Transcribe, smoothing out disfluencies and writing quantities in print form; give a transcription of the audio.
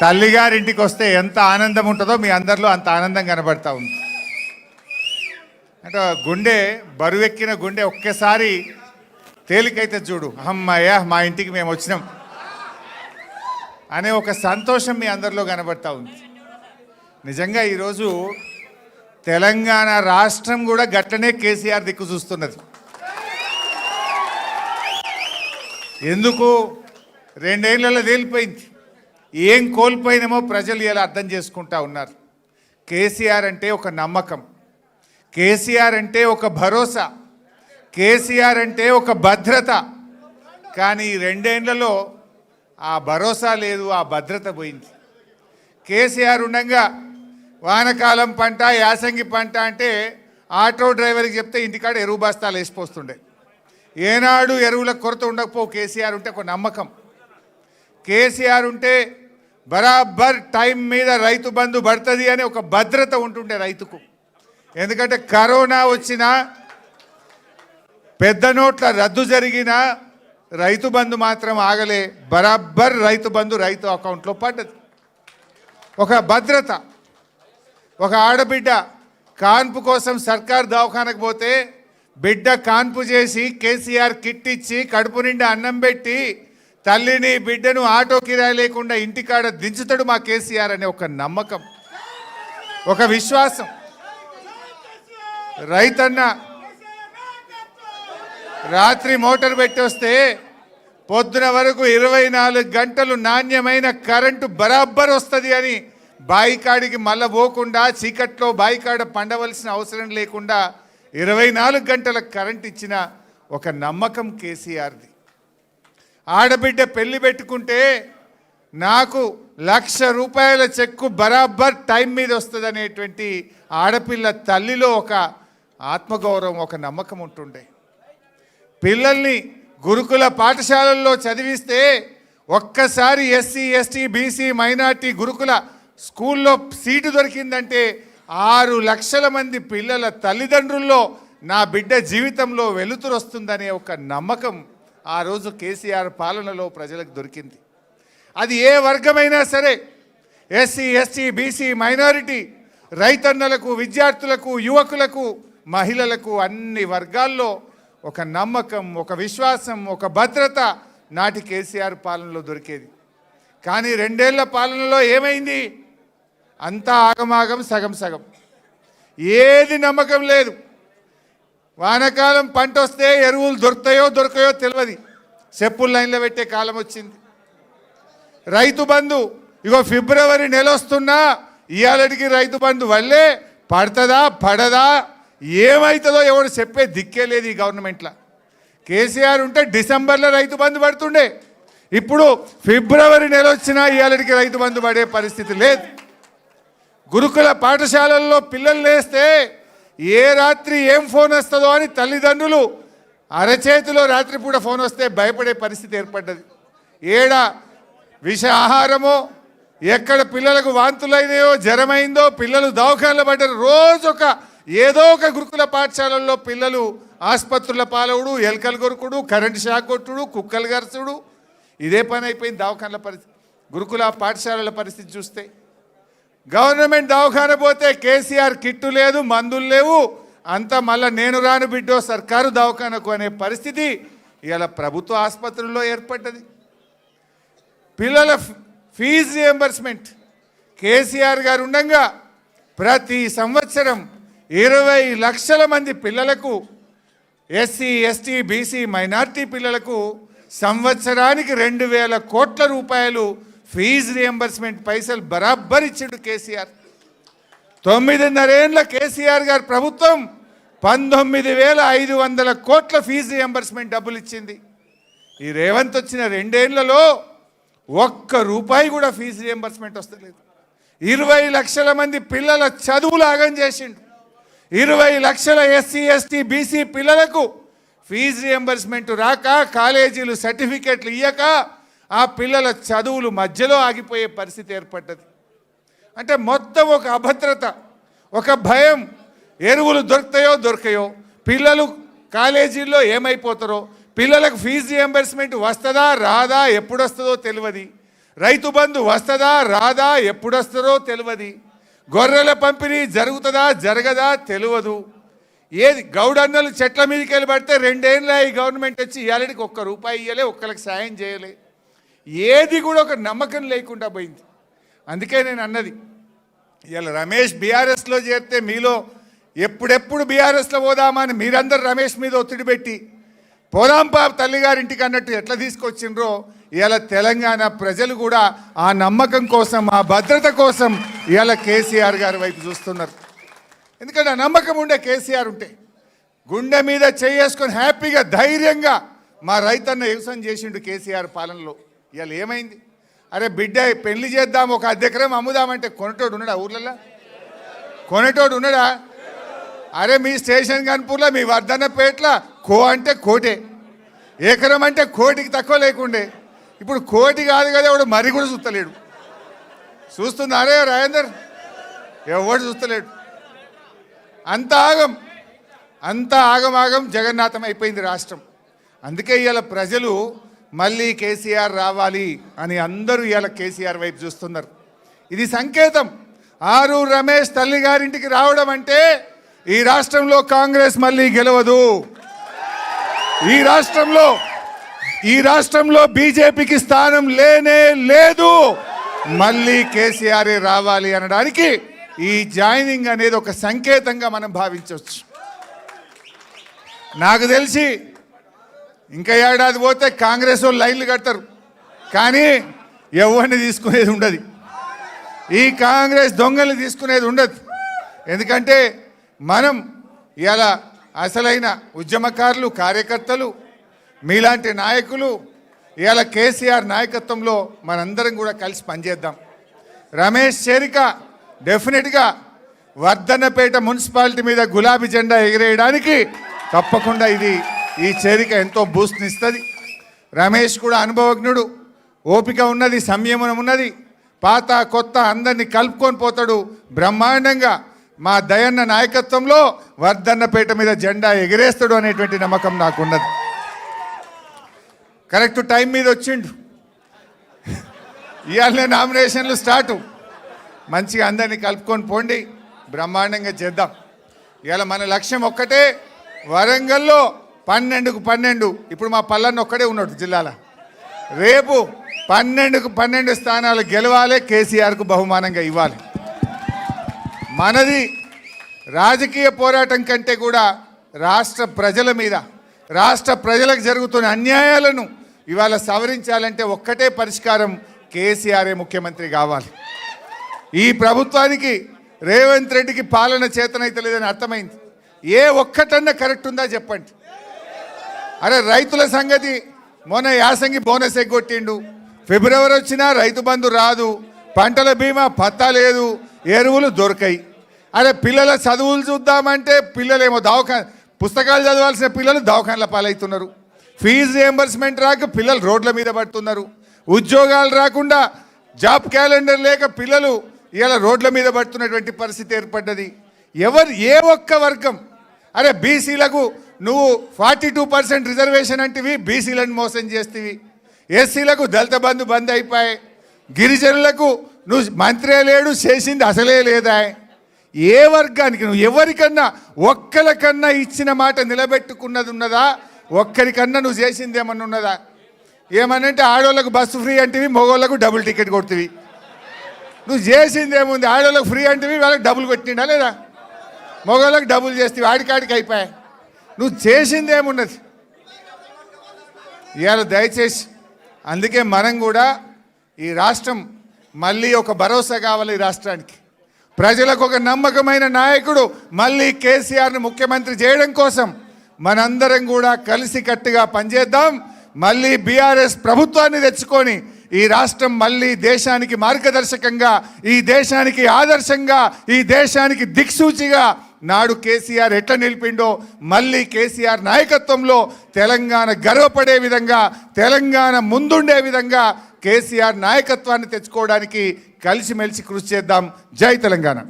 తల్లిగారింటికి వస్తే ఎంత ఆనందం ఉంటుందో మీ అందరిలో అంత ఆనందం కనబడతా ఉంది. అంటే బరువెక్కిన గుండె ఒక్కసారి తేలికైతే చూడు, అమ్మయ్య మా ఇంటికి మేము వచ్చినాం అనే ఒక సంతోషం మీ అందరిలో కనబడతా ఉంది. నిజంగా ఈరోజు తెలంగాణ రాష్ట్రం కూడా గట్లనే కేసీఆర్ దిక్కు చూస్తున్నది. ఎందుకు 2 ఏళ్లలో తేలిపోయింది. ఏం కోల్పోయినామో ప్రజలు ఇలా అర్థం చేసుకుంటా ఉన్నారు. కేసీఆర్ అంటే ఒక నమ్మకం, కేసీఆర్ అంటే ఒక భరోసా, కేసీఆర్ అంటే ఒక భద్రత. కానీ 2 ఏళ్లలో ఆ భరోసా లేదు, ఆ భద్రత పోయింది. కేసీఆర్ ఉండగా వానకాలం పంట, యాసంగి పంట అంటే ఆటో డ్రైవర్కి చెప్తే ఇంటికాడ ఎరువు బస్తాలు వేసిపోతుండే. ఏనాడు ఎరువుల కొరత ఉండకపో. కేసీఆర్ ఉంటే ఒక నమ్మకం, కేసీఆర్ ఉంటే బరాబర్ టైం మీద రైతు బంధు పడుతుంది అని ఒక భద్రత ఉంటుండే రైతుకు. ఎందుకంటే కరోనా వచ్చినా, పెద్ద నోట్ల రద్దు జరిగినా రైతు బంధు మాత్రం ఆగలే. బరాబర్ రైతు బంధు రైతు అకౌంట్లో పడ్డది. ఒక భద్రత. ఒక ఆడబిడ్డ కాన్పు కోసం సర్కార్ దవాఖానకు పోతే బిడ్డ కాన్పు చేసి కేసీఆర్ కిట్ ఇచ్చి కడుపు నిండా అన్నం పెట్టి తల్లిని బిడ్డను ఆటో కిరాయి లేకుండా ఇంటికాడ దించుతాడు మా కేసీఆర్ అనే ఒక నమ్మకం, ఒక విశ్వాసం. రైతన్న రాత్రి మోటార్ పెట్టి వస్తే పొద్దున వరకు 24 గంటలు నాణ్యమైన కరెంటు బరాబర్ వస్తుంది అని బాయికాడికి మళ్ళా పోకుండా, చీకట్లో బాయికాడ పండవలసిన అవసరం లేకుండా 24 గంటల కరెంట్ ఇచ్చిన ఒక నమ్మకం కేసీఆర్ది. ఆడబిడ్డ పెళ్లి పెట్టుకుంటే నాకు ₹1,00,000 చెక్కు బరాబర్ టైం మీద వస్తుంది అనేటువంటి ఆడపిల్ల తల్లిలో ఒక ఆత్మగౌరవం, ఒక నమ్మకం ఉంటుండే. పిల్లల్ని గురుకుల పాఠశాలల్లో చదివిస్తే ఒక్కసారి ఎస్సీ, ఎస్టీ, బీసీ, మైనార్టీ గురుకుల స్కూల్లో సీటు దొరికిందంటే 6 లక్షల మంది పిల్లల తల్లిదండ్రుల్లో నా బిడ్డ జీవితంలో వెలుతురు వస్తుందనే ఒక నమ్మకం ఆ రోజు కేసీఆర్ పాలనలో ప్రజలకు దొరికింది. అది ఏ వర్గమైనా సరే, ఎస్సీ, ఎస్టీ, బీసీ, మైనారిటీ, రైతన్నలకు, విద్యార్థులకు, యువకులకు, మహిళలకు, అన్ని వర్గాల్లో ఒక నమ్మకం, ఒక విశ్వాసం, ఒక భద్రత నాటి కేసీఆర్ పాలనలో దొరికేది. కానీ 2 ఏళ్ల పాలనలో ఏమైంది? అంతా ఆగమాగం, సగం సగం. ఏది నమ్మకం లేదు. వానకాలం పంట వస్తే ఎరువులు దొరుకుతాయో దొరకయో తెలియదు, చెప్పులు లైన్లో పెట్టే కాలం వచ్చింది. రైతు బంధు ఇగో ఫిబ్రవరి నెల వస్తున్నా ఇవాళకి రైతు బంధు వల్లే పడుతుందా పడదా ఏమవుతుందో ఎవరు చెప్పే దిక్కే లేదు ఈ గవర్నమెంట్లో. కేసీఆర్ ఉంటే డిసెంబర్లో రైతు బంధు పడుతుండే, ఇప్పుడు ఫిబ్రవరి నెల వచ్చినా ఇవాళకి రైతు బంధు పడే పరిస్థితి లేదు. గురుకుల పాఠశాలల్లో పిల్లలు లేస్తే ఏ రాత్రి ఏం ఫోన్ వస్తుందో అని తల్లిదండ్రులు అరచేతిలో రాత్రిపూట ఫోన్ వస్తే భయపడే పరిస్థితి ఏర్పడ్డది. ఏడ విష ఆహారమో, ఎక్కడ పిల్లలకు వాంతులైనాయో, జ్వరమైందో, పిల్లలు దవాఖానలో పడ్డారు. రోజు ఏదో ఒక గురుకుల పాఠశాలల్లో పిల్లలు ఆసుపత్రుల పాలవుడు, ఎలకలు కొరుకుడు, కరెంటు షాక్ కొట్టుడు, కుక్కలు గరచుడు, ఇదే పని అయిపోయింది దవాఖానల పరిస్థితి. గురుకుల పాఠశాలల పరిస్థితి చూస్తే గవర్నమెంట్ దవాఖాన పోతే కేసీఆర్ కిట్టు లేదు, మందులు లేవు, అంతా మళ్ళీ నేను రాను బిడ్డో సర్కారు దవాఖానకు అనే పరిస్థితి ఇలా ప్రభుత్వ ఆసుపత్రుల్లో ఏర్పడ్డది. పిల్లల ఫీజు రియంబర్స్మెంట్ కేసీఆర్ గారు ఉండగా ప్రతి సంవత్సరం 20 లక్షల మంది పిల్లలకు, ఎస్సీ, ఎస్టీ, బీసీ, మైనార్టీ పిల్లలకు సంవత్సరానికి 2,000 కోట్ల రూపాయలు ఫీజు రియంబర్స్మెంట్ పైసలు బరాబర్ ఇచ్చిండు కేసీఆర్. 9.5 ఏళ్ల కేసీఆర్ గారి ప్రభుత్వం 19,500 కోట్ల ఫీజు రియంబర్స్మెంట్ డబ్బులు ఇచ్చింది. ఈ రేవంత్ వచ్చిన 2 ఏళ్లలో ₹1 కూడా ఫీజు రియంబర్స్మెంట్ వస్తలేదు. 20 లక్షల మంది పిల్లల చదువులు ఆగం చేసిండు. 20 లక్షల ఎస్సీ, ఎస్టీ, బీసీ పిల్లలకు ఫీజు రియంబర్స్మెంట్ రాక, కాలేజీలు సర్టిఫికెట్లు ఇయ్యక ఆ పిల్లల చదువులు మధ్యలో ఆగిపోయే పరిస్థితి ఏర్పడ్డది. అంటే మొత్తం ఒక అభద్రత, ఒక భయం. ఎరువులు దొరుకుతాయో దొరకయో, పిల్లలు కాలేజీల్లో ఏమైపోతారో, పిల్లలకు ఫీజు రియంబర్స్మెంట్ వస్తుందా రాదా, ఎప్పుడు వస్తుందో తెలియదు. రైతు బంధు వస్తుందా రాదా ఎప్పుడు వస్తుందో తెలియదు, గొర్రెల పంపిణీ జరుగుతుందా జరగదా తెలియదు. ఏది గౌడన్నలు చెట్ల మీదకి వెళ్ళి పడితే 2 ఏళ్ళ ఈ గవర్నమెంట్ వచ్చి ఇవాళకి ₹1 ఇవ్వలే, ఒక్కరికి సాయం చేయలే. ఏది కూడా ఒక నమ్మకం లేకుండా పోయింది. అందుకే నేను అన్నది, ఇవాళ రమేష్ బీఆర్ఎస్లో చేరితే మీలో ఎప్పుడెప్పుడు బీఆర్ఎస్లో పోదామని మీరందరూ రమేష్ మీద ఒత్తిడి పెట్టి పోదాంపా తల్లిగారింటికి అన్నట్టు ఎట్లా తీసుకొచ్చిండ్రో ఇవాళ తెలంగాణ ప్రజలు కూడా ఆ నమ్మకం కోసం, ఆ భద్రత కోసం ఇవాళ కేసీఆర్ గారి వైపు చూస్తున్నారు. ఎందుకంటే ఆ నమ్మకం ఉండే కేసీఆర్ ఉంటే గుండె మీద చేసుకొని హ్యాపీగా ధైర్యంగా మా రైతన్న వ్యవసాయం చేసిండు కేసీఆర్ పాలనలో. ఇవాళ ఏమైంది? అరే బిడ్డ పెళ్లి చేద్దాం, ఒక 10 ఎకరం అమ్ముదామంటే కొనేటోడు ఉన్నాడా? ఊర్లలో కొనేటోడు ఉన్నాడా? అరే మీ స్టేషన్ కన్పూర్లో, మీ వర్ధన్నపేటలో కో అంటే కోటే, ఎకరం అంటే కోటికి తక్కువ లేకుండే. ఇప్పుడు కోటి కాదు కదా, ఎవడు మరి కూడా చూస్తలేడు. చూస్తున్నారే రాజేందర్? ఎవడు చూస్తలేడు. అంత ఆగం జగన్నాథం అయిపోయింది రాష్ట్రం. అందుకే ఇవాళ ప్రజలు మళ్ళీ కేసీఆర్ రావాలి అని అందరూ ఇవాళ కేసీఆర్ వైపు చూస్తున్నారు. ఇది సంకేతం. ఆరు రమేష్ తల్లిగారింటికి రావడం అంటే ఈ రాష్ట్రంలో కాంగ్రెస్ మళ్ళీ గెలవదు, ఈ రాష్ట్రంలో బీజేపీకి స్థానం లేనే లేదు, మళ్ళీ కేసీఆర్ రావాలి అనడానికి ఈ జాయినింగ్ అనేది ఒక సంకేతంగా మనం భావించవచ్చు. నాకు తెలిసి ఇంకా ఏడాది పోతే కాంగ్రెస్ వాళ్ళు లైన్లు కడతారు, కానీ ఎవరిని తీసుకునేది ఉండదు. ఈ కాంగ్రెస్ దొంగల్ని తీసుకునేది ఉండదు. ఎందుకంటే మనం ఇలా అసలైన ఉద్యమకారులు, కార్యకర్తలు, మీలాంటి నాయకులు ఇలా కేసీఆర్ నాయకత్వంలో మనందరం కూడా కలిసి పనిచేద్దాం. రమేష్ చేరిక డెఫినెట్గా వర్ధన్నపేట మున్సిపాలిటీ మీద గులాబీ జెండా ఎగిరేయడానికి తప్పకుండా ఈ చేరిక ఎంతో బూస్ట్నిస్తుంది. రమేష్ కూడా అనుభవజ్ఞుడు, ఓపిక ఉన్నది, సంయమనం ఉన్నది, పాత కొత్త అందరినీ కలుపుకొని పోతాడు. బ్రహ్మాండంగా మా దయన్న నాయకత్వంలో వర్ధన్నపేట మీద జెండా ఎగిరేస్తాడు అనేటువంటి నమ్మకం నాకున్నది. కరెక్ట్ టైం మీద వచ్చిండు. ఇవాళ నామినేషన్లు స్టార్టు. మంచిగా అందరినీ కలుపుకొని పోండి, బ్రహ్మాండంగా చేద్దాం. ఇవాళ మన లక్ష్యం ఒక్కటే, వరంగల్లో 12కు 12. ఇప్పుడు మా పల్లన్న ఒక్కడే ఉన్నాడు జిల్లాలో. రేపు 12కు 12 స్థానాలు గెలవాలి, కేసీఆర్కు బహుమానంగా ఇవ్వాలి. మనది రాజకీయ పోరాటం కంటే కూడా రాష్ట్ర ప్రజల మీద, రాష్ట్ర ప్రజలకు జరుగుతున్న అన్యాయాలను ఇవాళ సవరించాలంటే ఒక్కటే పరిష్కారం, కేసీఆరే ముఖ్యమంత్రి కావాలి. ఈ ప్రభుత్వానికి రేవంత్ రెడ్డికి పాలన చేతనైతే లేదని అర్థమైంది. ఏ ఒక్కటన్నా కరెక్ట్ ఉందా చెప్పండి. అరే రైతుల సంగతి, మొన్న యాసంగి బోనస్ ఎగ్గొట్టిండు, ఫిబ్రవరి వచ్చినా రైతు బంధు రాదు, పంటల బీమా పత్తా లేదు, ఎరువులు దొరకాయి. అరే పిల్లల చదువులు చూద్దామంటే పిల్లలేమో పుస్తకాలు చదవాల్సిన పిల్లలు దవాఖానల పాలవుతున్నారు, ఫీజు రియంబర్స్మెంట్ రాక పిల్లలు రోడ్ల మీద పడుతున్నారు, ఉద్యోగాలు రాకుండా జాబ్ క్యాలెండర్ లేక పిల్లలు ఇలా రోడ్ల మీద పడుతున్నటువంటి పరిస్థితి ఏర్పడ్డది. ఏ ఒక్క వర్గం, అరే బీసీలకు నువ్వు 42% రిజర్వేషన్ అంటివి, బీసీలను మోసం చేస్తేవి, ఎస్సీలకు దళిత బంధు బంద్ అయిపోయాయి, గిరిజనులకు నువ్వు మంత్రే లేడు, చేసింది అసలే లేదా. ఏ వర్గానికి నువ్వు ఎవరికన్నా ఒక్కరికన్నా ఇచ్చిన మాట నిలబెట్టుకున్నది ఉన్నదా? ఒక్కరికన్నా నువ్వు చేసింది ఏమన్నా ఉన్నదా? ఏమనంటే ఆడవాళ్ళకు బస్సు ఫ్రీ అంటివి, మగవాళ్ళకు డబుల్ టికెట్ కొడుతుంది. నువ్వు చేసింది ఏముంది? ఆడవాళ్ళకు ఫ్రీ అంటివి, వాళ్ళకి డబుల్ కొట్టిండా లేదా? మగవాళ్ళకి డబుల్ చేస్తే ఆడికాడికి అయిపోయాయి. నువ్వు చేసింది ఏమున్నది? ఇవాళ దయచేసి అందుకే మనం కూడా ఈ రాష్ట్రం మళ్ళీ ఒక భరోసా కావాలి. ఈ రాష్ట్రానికి ప్రజలకు ఒక నమ్మకమైన నాయకుడు మళ్ళీ కేసీఆర్ను ముఖ్యమంత్రి చేయడం కోసం మనందరం కూడా కలిసికట్టుగా పనిచేద్దాం. మళ్ళీ బీఆర్ఎస్ ప్రభుత్వాన్ని తెచ్చుకొని ఈ రాష్ట్రం మళ్ళీ దేశానికి మార్గదర్శకంగా, ఈ దేశానికి ఆదర్శంగా, ఈ దేశానికి దిక్సూచిగా నాడు కేసీఆర్ ఎట్లా నిలిపిండో మళ్ళీ కేసీఆర్ నాయకత్వంలో తెలంగాణ గర్వపడే విధంగా, తెలంగాణ ముందుండే విధంగా కేసీఆర్ నాయకత్వాన్ని తెచ్చుకోవడానికి కలిసిమెలిసి కృషి చేద్దాం. జై తెలంగాణ.